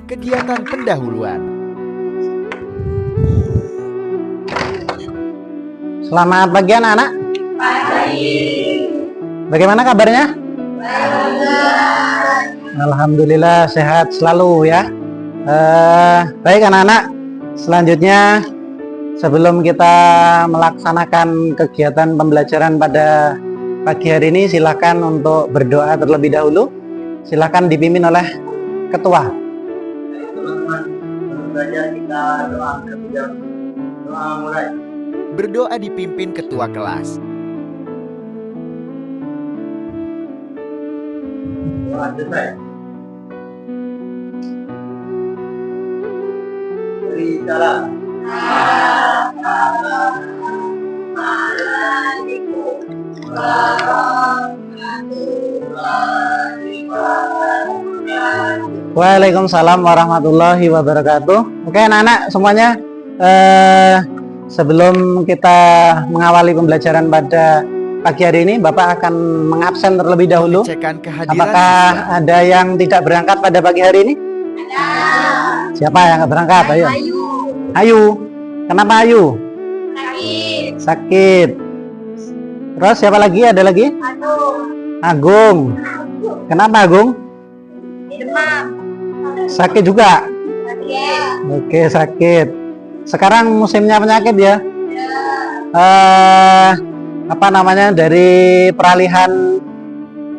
kegiatan pendahuluan. Selamat pagi anak-anak. Pagi. Bagaimana kabarnya? Alhamdulillah sehat selalu ya. Baik anak-anak. Selanjutnya sebelum kita melaksanakan kegiatan pembelajaran pada pagi hari ini, silakan untuk berdoa terlebih dahulu. Silakan dipimpin oleh ketua. Teman-teman, belajar kita doa terlebih dahulu. Doa mulai. Berdoa dipimpin ketua kelas. Doa selesai. Beri salam. Assalamualaikum warahmatullahi wabarakatuh. Waalaikumsalam warahmatullahi wabarakatuh. Oke anak-anak semuanya, sebelum kita mengawali pembelajaran pada pagi hari ini, Bapak akan mengabsen terlebih dahulu. Pengecekan kehadiran Apakah siswa. ada yang tidak berangkat pada pagi hari ini? Siapa yang nggak berangkat? Ayo. Ayu. Kenapa Ayu? Sakit. Terus siapa lagi? Ada lagi? Agung. Kenapa Agung? Sakit juga. Oke, sakit. Sekarang musimnya penyakit ya. Apa namanya, dari peralihan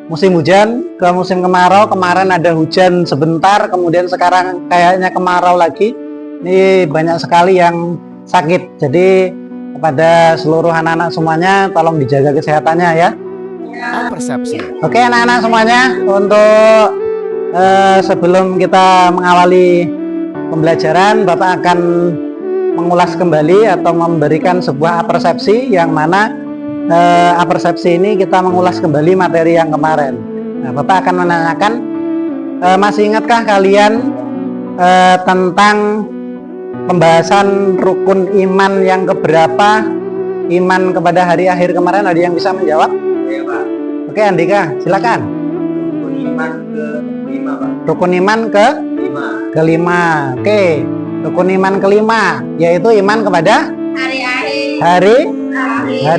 musim hujan ke musim kemarau. Kemarin ada hujan sebentar, kemudian sekarang kayaknya kemarau lagi. Ini banyak sekali yang sakit. Jadi kepada seluruh anak-anak semuanya, tolong dijaga kesehatannya ya. Persepsi. Oke anak-anak semuanya, untuk sebelum kita mengawali pembelajaran, Bapak akan mengulas kembali atau memberikan sebuah persepsi, yang mana persepsi ini kita mengulas kembali materi yang kemarin. Nah, Bapak akan menanyakan, masih ingatkah kalian tentang pembahasan rukun iman yang keberapa? Iman kepada hari akhir kemarin, ada yang bisa menjawab? Iya, Pak. Oke Andika, silakan. Rukun iman ke-5, Pak. Rukun iman kelima. Oke, rukun iman kelima yaitu iman kepada hari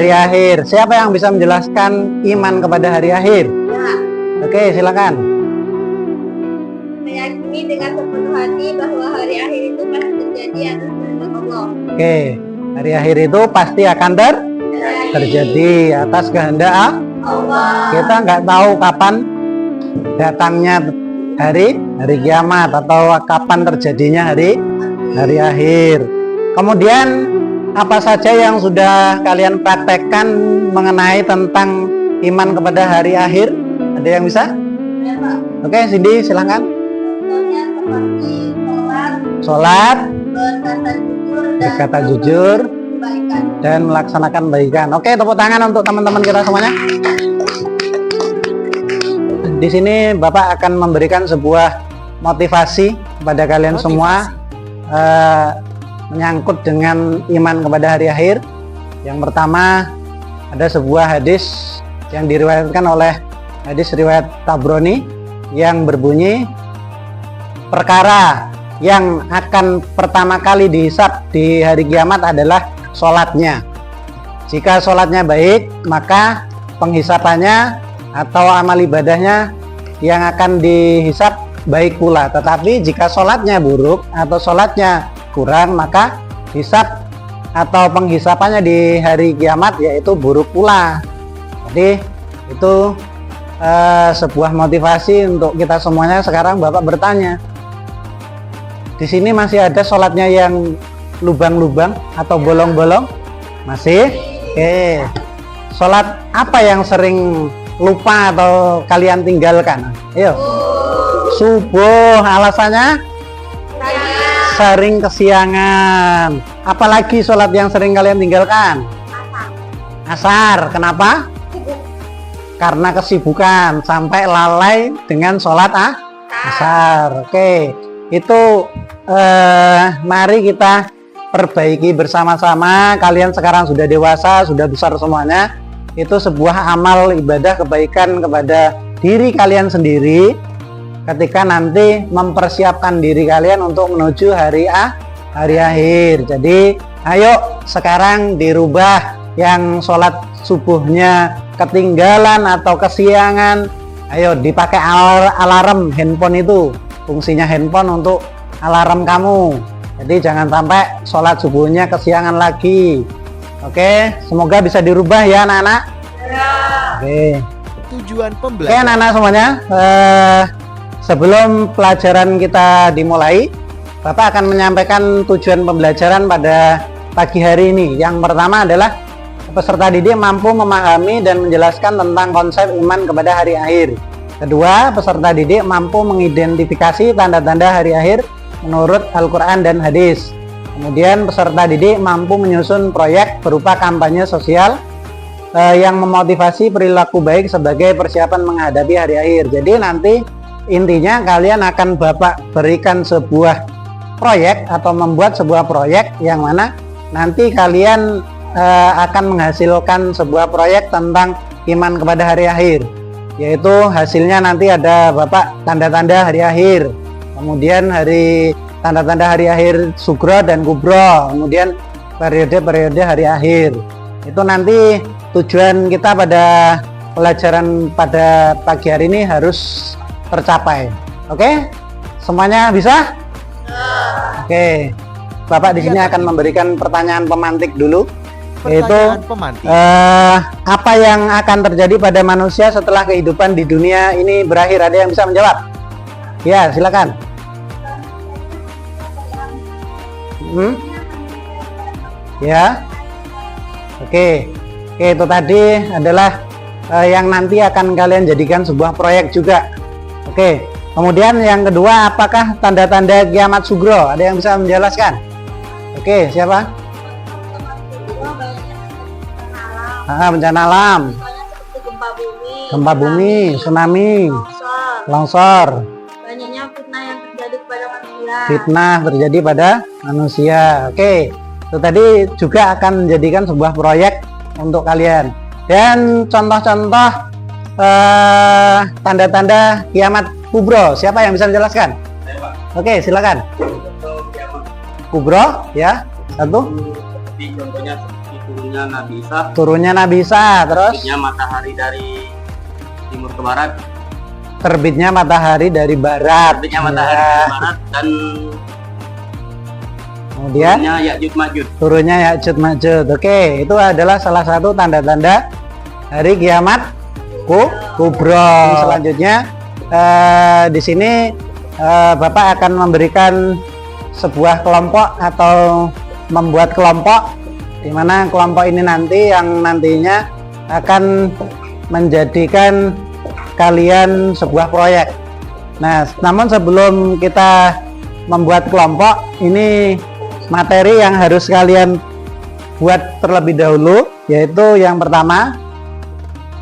akhir. Siapa yang bisa menjelaskan iman kepada hari akhir? Oke, silakan. Meyakini dengan sepenuh hati bahwa hari akhir itu pasti terjadi atas kehendak Allah. Oke, hari akhir itu pasti akan terjadi atas kehendak Allah. Kita nggak tahu kapan datangnya hari kiamat atau kapan terjadinya hari akhir. Kemudian apa saja yang sudah kalian praktekkan mengenai tentang iman kepada hari akhir? Ada yang bisa? Ya, Pak. Oke, Cindy silakan. Contohnya seperti Sholat, berkata jujur, berkata jujur, kebaikan. dan melaksanakan kebaikan. Oke, tepuk tangan untuk teman-teman kita semuanya. Di sini Bapak akan memberikan sebuah motivasi kepada kalian semua menyangkut dengan iman kepada hari akhir. Yang pertama, ada sebuah hadis yang diriwayatkan oleh hadis riwayat Tabrani yang berbunyi, perkara yang akan pertama kali dihisab di hari kiamat adalah sholatnya. Jika sholatnya baik, maka penghisapannya atau amal ibadahnya yang akan dihisab baik pula. Tetapi jika sholatnya buruk atau sholatnya kurang, maka hisab atau penghisapannya di hari kiamat yaitu buruk pula. Jadi itu sebuah motivasi untuk kita semuanya. Sekarang Bapak bertanya, di sini masih ada sholatnya yang lubang-lubang atau bolong-bolong? Masih? Oke. Sholat apa yang sering lupa atau kalian tinggalkan? Ayo. Subuh. Alasannya? Sering kesiangan. Apalagi sholat yang sering kalian tinggalkan? Asar. Kenapa? Karena kesibukan sampai lalai dengan sholat asar. Oke, itu mari kita perbaiki bersama-sama. Kalian sekarang sudah dewasa, sudah besar semuanya. Itu sebuah amal ibadah kebaikan kepada diri kalian sendiri ketika nanti mempersiapkan diri kalian untuk menuju hari akhir. Jadi ayo sekarang dirubah yang sholat subuhnya ketinggalan atau kesiangan, ayo dipakai alarm handphone. Itu fungsinya handphone untuk alarm kamu. Jadi jangan sampai sholat subuhnya kesiangan lagi. Oke, semoga bisa dirubah ya anak-anak. Oke. Tujuan Oke pembelajaran. anak-anak semuanya, sebelum pelajaran kita dimulai, Bapak akan menyampaikan tujuan pembelajaran pada pagi hari ini. Yang pertama adalah peserta didik mampu memahami dan menjelaskan tentang konsep iman kepada hari akhir. Kedua, peserta didik mampu mengidentifikasi tanda-tanda hari akhir menurut Al-Quran dan hadis. Kemudian peserta didik mampu menyusun proyek berupa kampanye sosial yang memotivasi perilaku baik sebagai persiapan menghadapi hari akhir. Jadi nanti intinya kalian akan Bapak berikan sebuah proyek atau membuat sebuah proyek yang mana nanti kalian akan menghasilkan sebuah proyek tentang iman kepada hari akhir, yaitu hasilnya nanti ada Bapak tanda-tanda hari akhir, kemudian tanda-tanda hari akhir sugro dan kubro, kemudian periode-periode hari akhir. Itu nanti tujuan kita pada pelajaran pada pagi hari ini harus tercapai. Oke? Semuanya bisa? Oke. Bapak di sini akan memberikan pertanyaan pemantik dulu, yaitu Pertanyaan pemantik. apa yang akan terjadi pada manusia setelah kehidupan di dunia ini berakhir? Ada yang bisa menjawab? Ya, silakan. Ya. Oke, itu tadi adalah yang nanti akan kalian jadikan sebuah proyek juga. Oke, kemudian yang kedua, apakah tanda-tanda kiamat sugro? Ada yang bisa menjelaskan? Oke, siapa? Bencana alam. Seperti Gempa bumi, tsunami, longsor, longsor, banyaknya fitnah yang terjadi kepada manusia. fitnah terjadi pada manusia. Oke, itu tadi juga akan menjadikan sebuah proyek untuk kalian. Dan contoh-contoh tanda-tanda kiamat kubro, siapa yang bisa menjelaskan? Oke, silakan. Kubro, ya, satu. Seperti contohnya seperti turunnya Nabi Isa, Turunnya Nabi Isa, terus terbitnya matahari dari timur ke barat, terbitnya matahari dari barat. terbitnya matahari Ya. dari barat, dan Kemudian turunnya Ya'juj Ma'juj. turunnya Ya'juj Ma'juj. Oke, itu adalah salah satu tanda-tanda hari kiamat kubro. Selanjutnya di sini Bapak akan memberikan sebuah kelompok atau membuat kelompok, di mana kelompok ini nanti yang nantinya akan menjadikan kalian sebuah proyek. Nah, namun sebelum kita membuat kelompok, ini materi yang harus kalian buat terlebih dahulu, yaitu yang pertama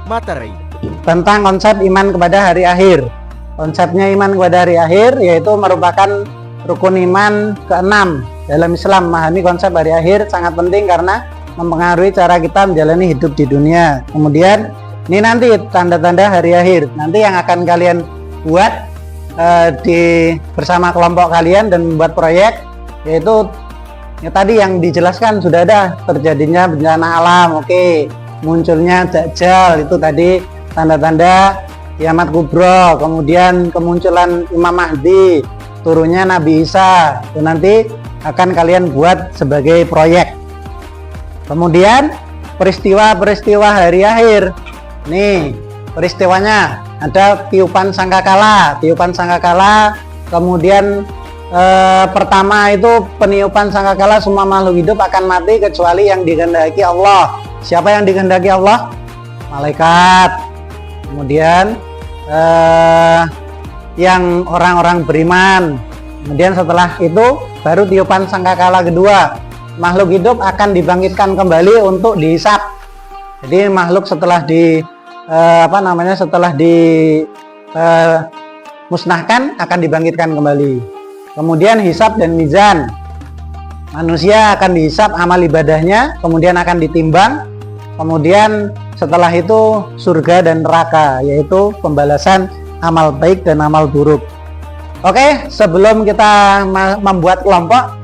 Materi. tentang konsep iman kepada hari akhir. Konsepnya iman kepada hari akhir yaitu merupakan rukun iman keenam dalam Islam. Memahami konsep hari akhir sangat penting karena mempengaruhi cara kita menjalani hidup di dunia. Kemudian ini nanti tanda-tanda hari akhir nanti yang akan kalian buat bersama kelompok kalian dan membuat proyek, yaitu ya tadi yang dijelaskan sudah ada, terjadinya bencana alam, oke, munculnya Dajjal, itu tadi tanda-tanda kiamat kubro, kemudian kemunculan Imam Mahdi, turunnya Nabi Isa, itu nanti akan kalian buat sebagai proyek. Kemudian peristiwa-peristiwa hari akhir, nih peristiwanya ada tiupan sangkakala, kemudian pertama itu peniupan sangkakala, semua makhluk hidup akan mati kecuali yang dikehendaki Allah. Siapa yang dikehendaki Allah? Malaikat. Kemudian yang orang-orang beriman. Kemudian setelah itu baru tiupan sangkakala kedua, makhluk hidup akan dibangkitkan kembali untuk dihisap. Jadi makhluk setelah musnahkan akan dibangkitkan kembali. Kemudian hisab dan mizan, manusia akan dihisap amal ibadahnya, kemudian akan ditimbang. Kemudian setelah itu surga dan neraka, yaitu pembalasan amal baik dan amal buruk. Oke, sebelum kita membuat kelompok,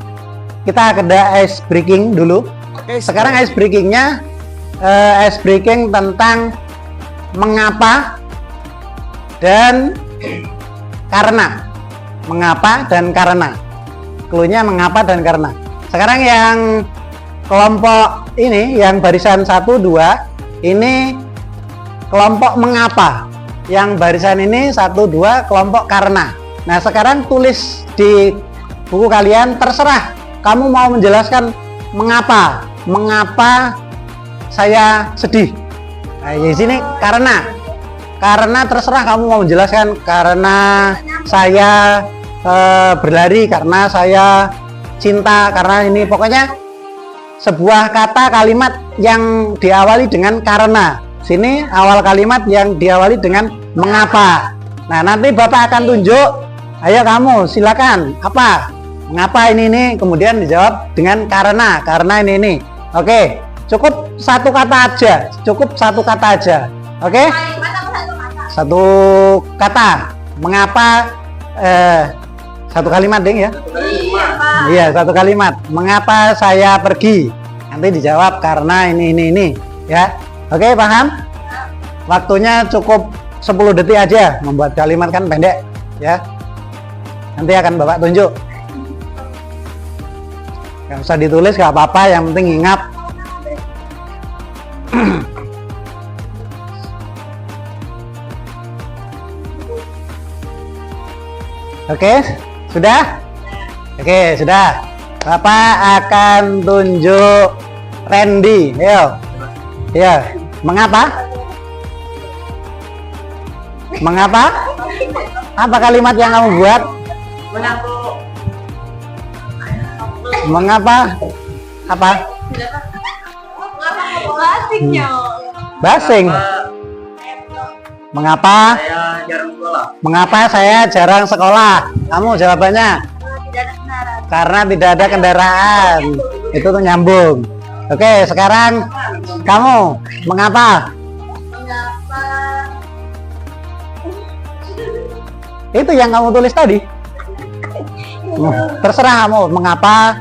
kita ada ice breaking dulu. Sekarang ice breakingnya ice breaking tentang mengapa dan karena. Mengapa dan karena. Cluenya mengapa dan karena. Sekarang yang kelompok ini, yang barisan 1, 2, ini kelompok mengapa. Yang barisan ini 1, 2, kelompok karena. Nah, sekarang tulis di buku kalian, terserah kamu mau menjelaskan mengapa. Mengapa saya sedih. Nah, di sini karena. Karena terserah kamu mau menjelaskan, karena saya berlari, karena saya cinta, karena ini pokoknya sebuah kata kalimat yang diawali dengan karena. Sini awal kalimat yang diawali dengan mengapa. Nah, nanti Bapak akan tunjuk. Ayo kamu silakan, apa? Mengapa ini, kemudian dijawab dengan karena ini. Oke, cukup satu kata aja. Cukup satu kata aja. Oke? Satu kata. Mengapa satu kalimat, Ding, ya? Iya, satu kalimat. Mengapa saya pergi? Nanti dijawab karena ini, ya. Oke, paham? Waktunya cukup 10 detik aja. Membuat kalimat kan pendek, ya. Nanti akan Bapak tunjuk. Gak usah ditulis, gak apa-apa, yang penting ingat. Oke, sudah? Oke, sudah. Bapak akan tunjuk Randy. Ayo. Ya, mengapa? Mengapa? Apa kalimat yang kamu buat? Mengapa? Apa? Basing. Mengapa? Mengapa saya jarang sekolah? Kamu jawabannya? Karena tidak ada kendaraan. Itu tuh nyambung. Oke, sekarang kamu mengapa? Itu yang kamu tulis tadi. Terserah kamu mengapa.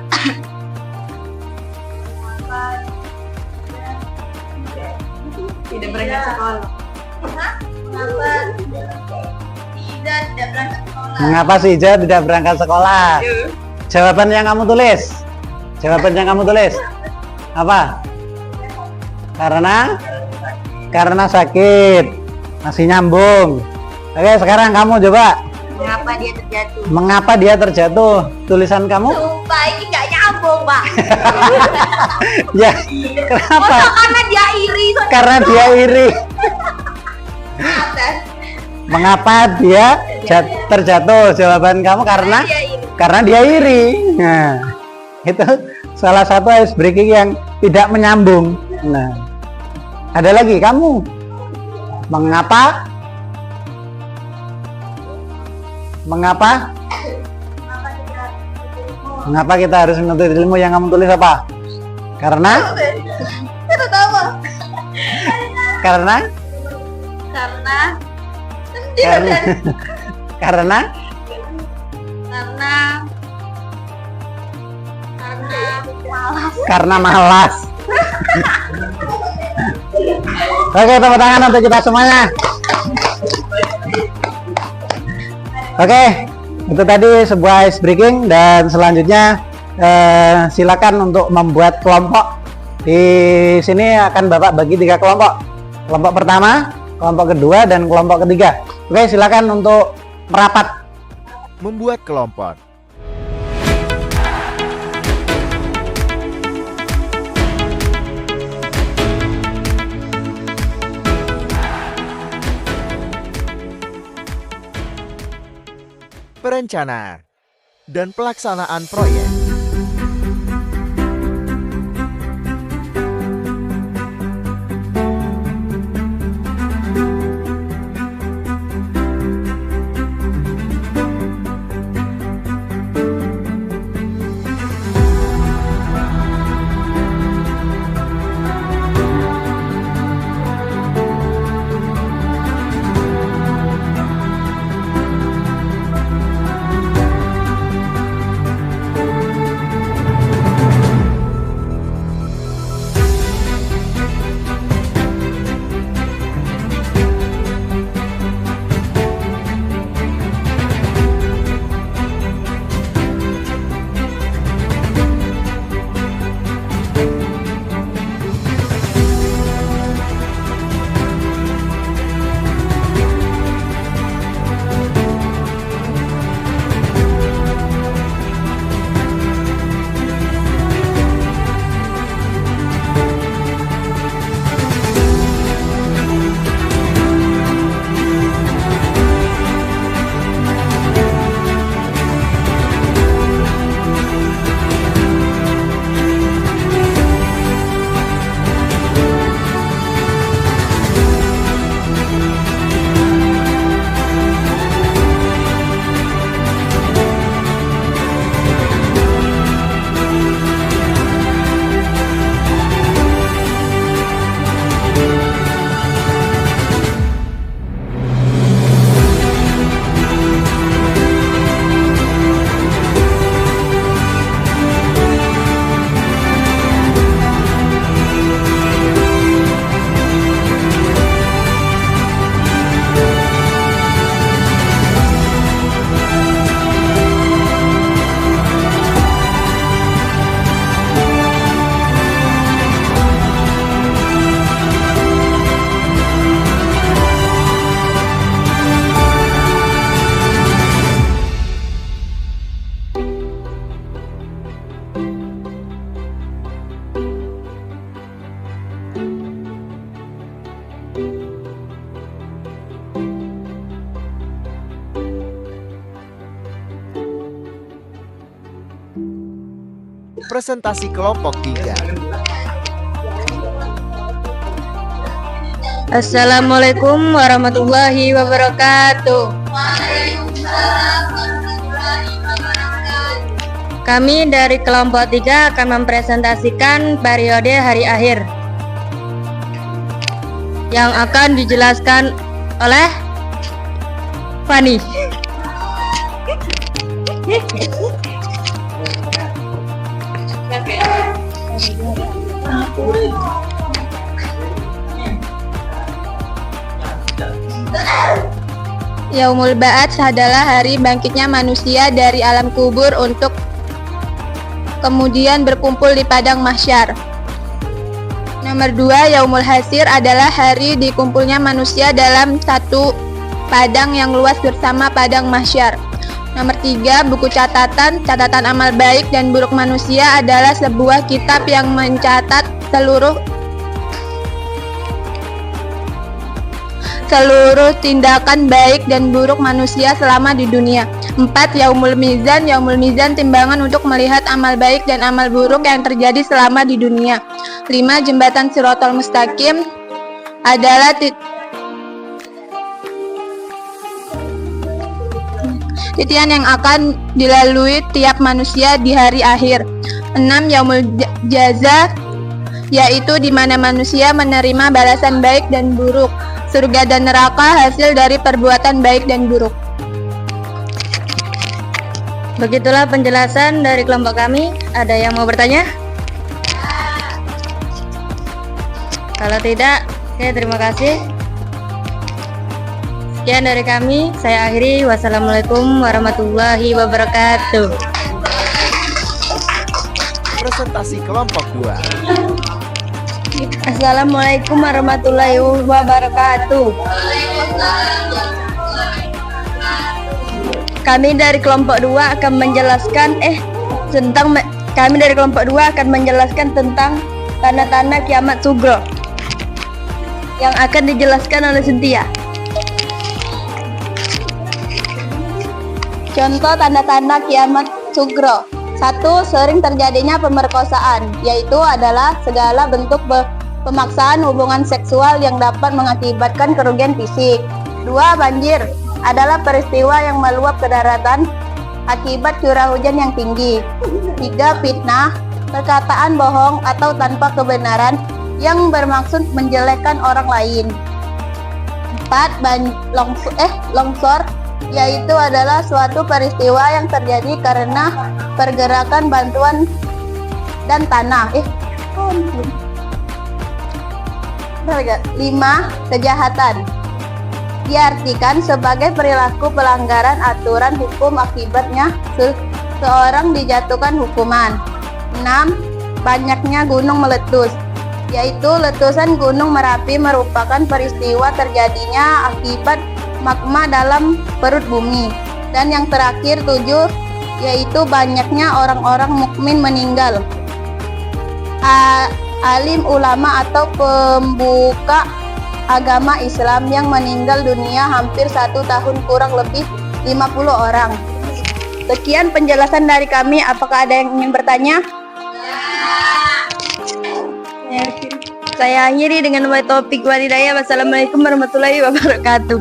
Tidak berangkat sekolah. Mengapa si Ija tidak berangkat sekolah? Jawaban yang kamu tulis. Jawaban yang kamu tulis. Apa? Karena sakit. Masih nyambung. Oke, sekarang kamu coba. Mengapa dia terjatuh? Mengapa dia terjatuh? Tulisan kamu? Sumpah ini nggak nyambung, Pak. Ya, kenapa? Karena dia iri. Karena dia iri. Mengapa dia terjatuh? Jawaban kamu karena dia iri. Nah, itu salah satu ice breaking yang tidak menyambung. Nah, ada lagi kamu. Mengapa? Mengapa kita harus menuntut ilmu? Yang kamu tulis apa? Karena malas. Oke, tepuk tangan untuk kita semuanya. Oke, itu tadi sebuah ice breaking, dan selanjutnya silakan untuk membuat kelompok. Di sini akan Bapak bagi 3 kelompok. Kelompok pertama, kelompok kedua, dan kelompok ketiga. Oke, silakan untuk merapat. Membuat kelompok. Perencanaan dan pelaksanaan proyek. Presentasi kelompok 3. Assalamualaikum warahmatullahi wabarakatuh. Kami dari kelompok 3 akan mempresentasikan periode hari akhir yang akan dijelaskan oleh Fani. Yaumul Ba'ats adalah hari bangkitnya manusia dari alam kubur untuk kemudian berkumpul di padang mahsyar. Nomor 2, Yaumul Hasyr adalah hari dikumpulnya manusia dalam satu padang yang luas bersama padang mahsyar. Nomor 3, buku catatan amal baik dan buruk manusia adalah sebuah kitab yang mencatat seluruh tindakan baik dan buruk manusia selama di dunia. 4, Yaumul Mizan. Yaumul Mizan timbangan untuk melihat amal baik dan amal buruk yang terjadi selama di dunia. 5, Jembatan Shirathul Mustaqim adalah titian yang akan dilalui tiap manusia di hari akhir. 6, Yaumul Jaza, yaitu di mana manusia menerima balasan baik dan buruk. Surga dan neraka hasil dari perbuatan baik dan buruk. Begitulah penjelasan dari kelompok kami. Ada yang mau bertanya? Kalau tidak, oke, terima kasih. Sekian dari kami, saya akhiri. Wassalamualaikum warahmatullahi wabarakatuh. Presentasi kelompok 2. Assalamualaikum warahmatullahi wabarakatuh. Kami dari kelompok 2 akan menjelaskan tentang tanda-tanda kiamat sugro yang akan dijelaskan oleh Cynthia. Contoh tanda-tanda kiamat sugro. 1, sering terjadinya pemerkosaan, yaitu adalah segala bentuk pemaksaan hubungan seksual yang dapat mengakibatkan kerugian fisik. 2, banjir adalah peristiwa yang meluap ke daratan akibat curah hujan yang tinggi. 3, fitnah, perkataan bohong atau tanpa kebenaran yang bermaksud menjelekkan orang lain. 4, longsor, yaitu adalah suatu peristiwa yang terjadi karena pergerakan bantuan dan tanah. 5, kejahatan, diartikan sebagai perilaku pelanggaran aturan hukum akibatnya seorang dijatuhkan hukuman. 6, banyaknya gunung meletus, yaitu letusan gunung Merapi merupakan peristiwa terjadinya akibat magma dalam perut bumi. Dan yang terakhir 7, yaitu banyaknya orang-orang mukmin meninggal. Alim ulama atau pembuka agama Islam yang meninggal dunia hampir 1 tahun, kurang lebih 50 orang. Sekian penjelasan dari kami. Apakah ada yang ingin bertanya? Ya. Saya akhiri dengan topik walidaya. Wassalamualaikum warahmatullahi wabarakatuh.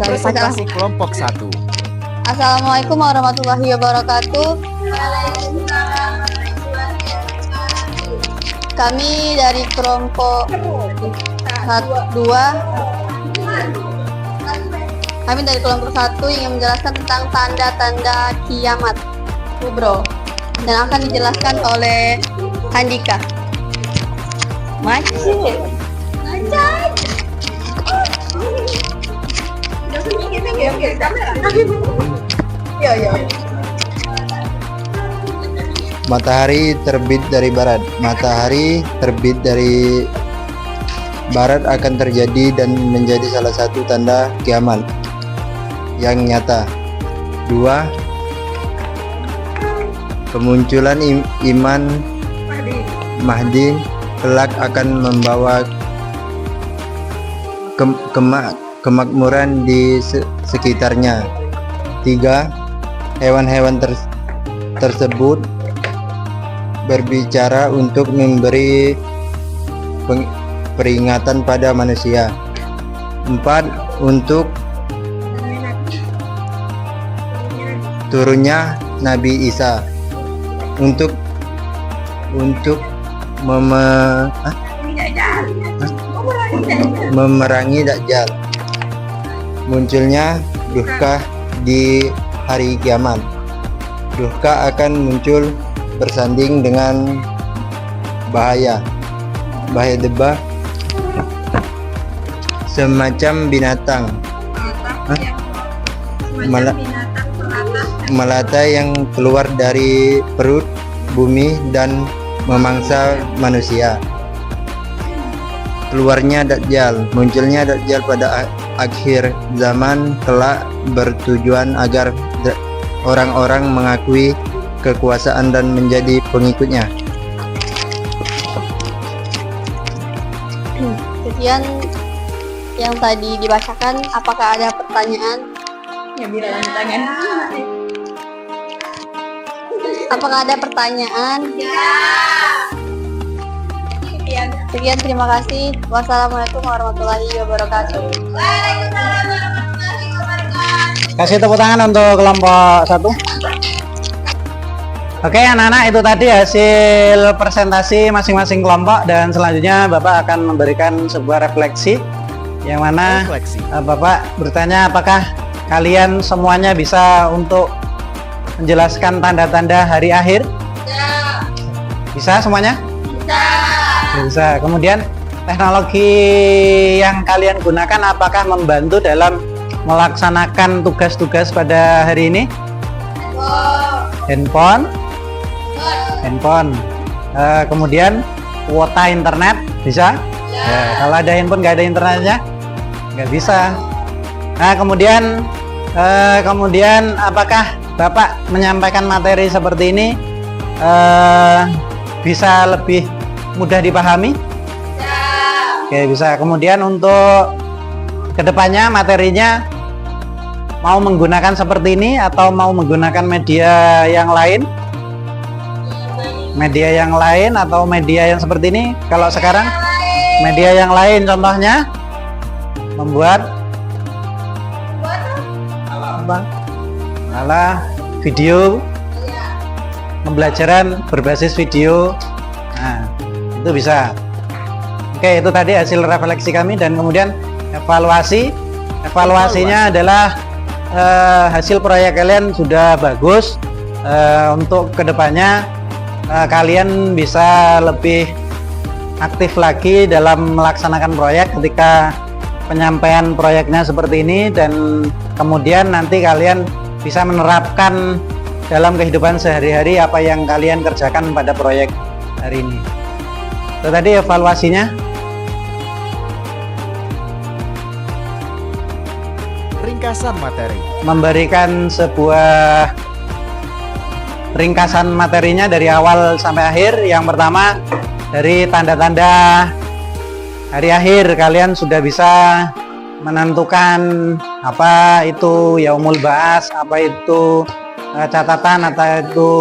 Presentasi kelompok 1. Assalamualaikum warahmatullahi wabarakatuh. Kami dari kelompok 2. Kami dari kelompok 1 ingin menjelaskan tentang tanda-tanda kiamat kubro dan akan dijelaskan oleh Handika. Matahari terbit dari barat. Matahari terbit dari barat akan terjadi dan menjadi salah satu tanda kiamat yang nyata. 2, kemunculan Imam Mahdi kelak akan membawa kemakmuran di sekitarnya. 3, hewan-hewan tersebut berbicara untuk memberi peringatan pada manusia. 4. Untuk turunnya Nabi Isa, untuk memerangi Dajjal, munculnya duhkah di hari kiamat. Duhkah akan muncul bersanding dengan bahaya debah semacam binatang melata yang keluar dari perut bumi dan memangsa manusia. Keluarnya Dajjal, munculnya Dajjal pada akhir zaman kelak bertujuan agar orang-orang mengakui kekuasaan dan menjadi pengikutnya. Sekian yang tadi dibacakan. Apakah ada pertanyaan? Apakah ada pertanyaan? Sekian, terima kasih. Wassalamualaikum warahmatullahi wabarakatuh. Kasih tepuk tangan untuk kelompok 1. Oke anak-anak, itu tadi hasil presentasi masing-masing kelompok, dan selanjutnya Bapak akan memberikan sebuah refleksi yang mana Refleksi. Bapak bertanya apakah kalian semuanya bisa untuk menjelaskan tanda-tanda hari akhir? Bisa semuanya? Bisa. Kemudian teknologi yang kalian gunakan apakah membantu dalam melaksanakan tugas-tugas pada hari ini? Handphone. Kemudian kuota internet bisa? Ya, kalau ada handphone nggak ada internetnya nggak bisa. Nah, kemudian apakah Bapak menyampaikan materi seperti ini bisa lebih mudah dipahami? Oke, bisa. Kemudian untuk kedepannya materinya mau menggunakan seperti ini atau mau menggunakan media yang lain? Media yang lain atau media yang seperti ini? Kalau sekarang media yang lain contohnya membuat alah video, pembelajaran berbasis video. Nah, itu bisa. Oke, itu tadi hasil refleksi kami, dan kemudian evaluasinya adalah hasil proyek kalian sudah bagus. Untuk kedepannya kalian bisa lebih aktif lagi dalam melaksanakan proyek ketika penyampaian proyeknya seperti ini, dan kemudian nanti kalian bisa menerapkan dalam kehidupan sehari-hari apa yang kalian kerjakan pada proyek hari ini. Itu tadi evaluasinya. Ringkasan materi. Memberikan sebuah ringkasan materinya dari awal sampai akhir. Yang pertama, dari tanda-tanda hari akhir kalian sudah bisa menentukan apa itu yaumul ba'ats, apa itu catatan, atau itu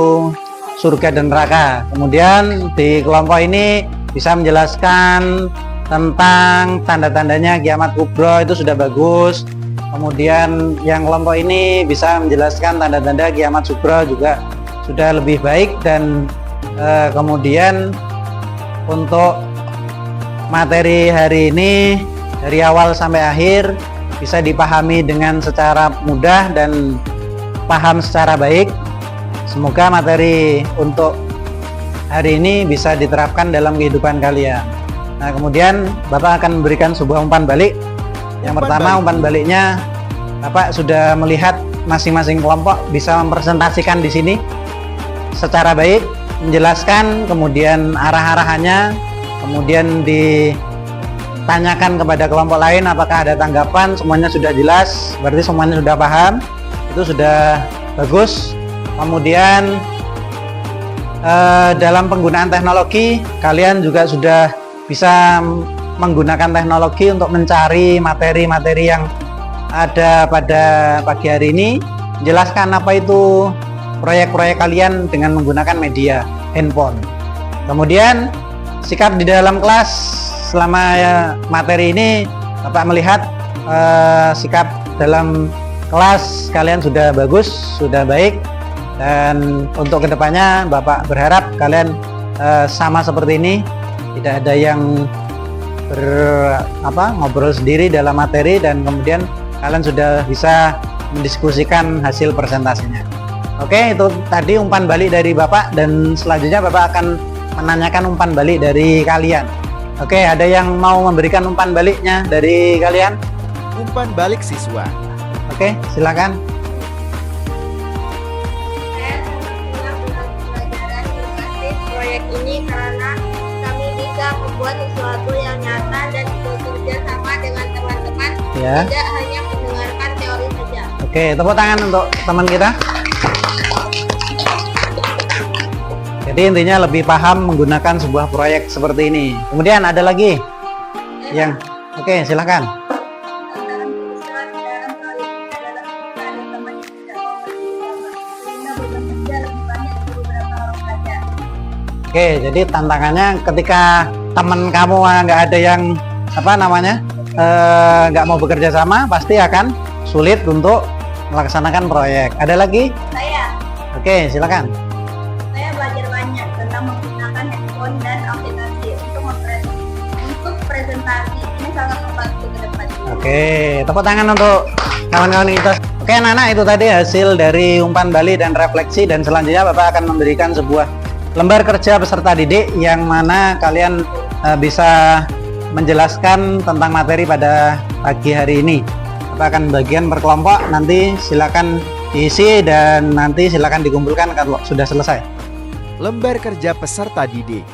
surga dan neraka. Kemudian di kelompok ini bisa menjelaskan tentang tanda-tandanya kiamat kubro, itu sudah bagus. Kemudian yang kelompok ini bisa menjelaskan tanda-tanda kiamat sugro juga sudah lebih baik. Dan kemudian untuk materi hari ini dari awal sampai akhir bisa dipahami dengan secara mudah dan paham secara baik. Semoga materi untuk hari ini bisa diterapkan dalam kehidupan kalian. Nah, kemudian Bapak akan memberikan sebuah umpan balik. Yang pertama, umpan baliknya Bapak sudah melihat masing-masing kelompok bisa mempresentasikan di sini secara baik, menjelaskan, kemudian arah-arahannya, kemudian ditanyakan kepada kelompok lain apakah ada tanggapan. Semuanya sudah jelas, berarti semuanya sudah paham, itu sudah bagus. Kemudian dalam penggunaan teknologi kalian juga sudah bisa menggunakan teknologi untuk mencari materi-materi yang ada pada pagi hari ini. jelaskan apa itu proyek-proyek kalian dengan menggunakan media handphone. Kemudian sikap di dalam kelas selama materi ini, Bapak melihat sikap dalam kelas kalian sudah bagus, sudah baik, dan untuk kedepannya Bapak berharap kalian sama seperti ini, tidak ada yang ngobrol sendiri dalam materi, dan kemudian kalian sudah bisa mendiskusikan hasil presentasinya. Oke, itu tadi umpan balik dari Bapak, dan selanjutnya Bapak akan menanyakan umpan balik dari kalian. Oke, ada yang mau memberikan umpan baliknya dari kalian? Umpan balik siswa. Oke, silakan. Saya senang dengan pelajaran berbasis proyek ini karena kami bisa membuat sesuatu yang nyata dan bekerja sama dengan teman-teman, Ya. tidak hanya mendengarkan teori saja. Oke, tepuk tangan untuk teman kita. Jadi intinya lebih paham menggunakan sebuah proyek seperti ini. Kemudian ada lagi yang, oke, silakan. Tantangan terbesar dalam proyek ini adalah ketika ada teman yang tidak mau bekerja sama, sehingga beban kerja lebih banyak dari beberapa orang belajar. Oke, jadi tantangannya ketika teman kamu nggak ada yang nggak mau bekerja sama, pasti akan sulit untuk melaksanakan proyek. Ada lagi? Saya Silakan. belajar banyak tentang menggunakan handphone dan aplikasi untuk presentasi. Ini sangat membantu ke depan. Oke, tepuk tangan untuk kawan-kawan kita. Oke, anak-anak, itu tadi hasil dari umpan balik dan refleksi, dan selanjutnya Bapak akan memberikan sebuah lembar kerja peserta didik yang mana kalian bisa menjelaskan tentang materi pada pagi hari ini. Bapak akan bagian per kelompok, nanti silakan diisi dan nanti silakan dikumpulkan kalau sudah selesai. Lembar kerja peserta didik.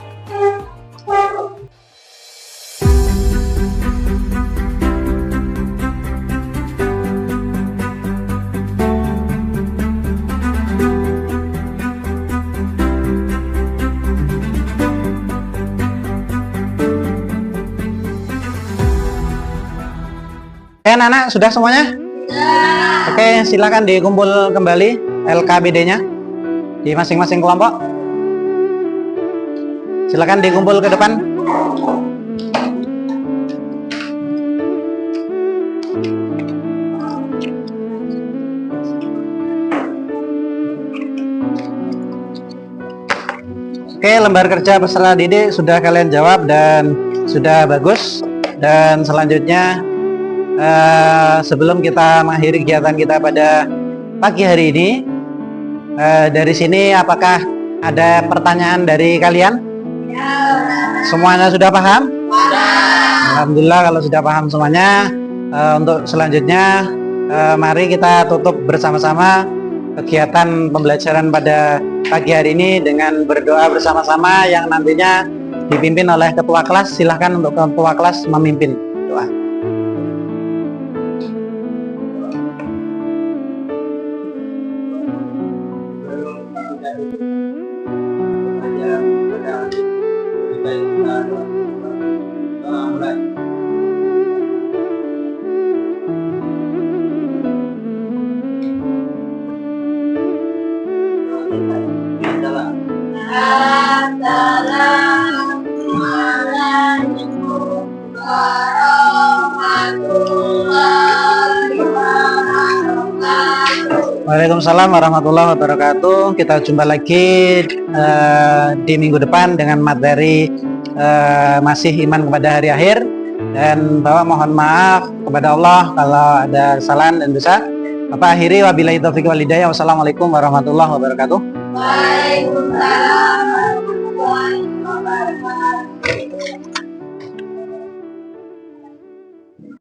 Anak-anak, sudah semuanya? Oke, silakan dikumpul kembali LKBD-nya di masing-masing kelompok. Silakan dikumpul ke depan. Oke, lembar kerja peserta didik sudah kalian jawab dan sudah bagus. Dan selanjutnya, sebelum kita mengakhiri kegiatan kita pada pagi hari ini, dari sini apakah ada pertanyaan dari kalian? Semuanya sudah paham? Alhamdulillah kalau sudah paham semuanya. Untuk selanjutnya, mari kita tutup bersama-sama kegiatan pembelajaran pada pagi hari ini dengan berdoa bersama-sama yang nantinya dipimpin oleh ketua kelas. Silahkan untuk ketua kelas memimpin doa. Waalaikumsalam warahmatullahi wabarakatuh. Kita jumpa lagi di minggu depan dengan materi masih iman kepada hari akhir. Dan Bapak mohon maaf kepada Allah kalau ada kesalahan dan dosa. Bapak akhiri, wabillahi taufiq wal hidayah. Wassalamualaikum warahmatullahi wabarakatuh. Waalaikumsalam warahmatullahi wabarakatuh.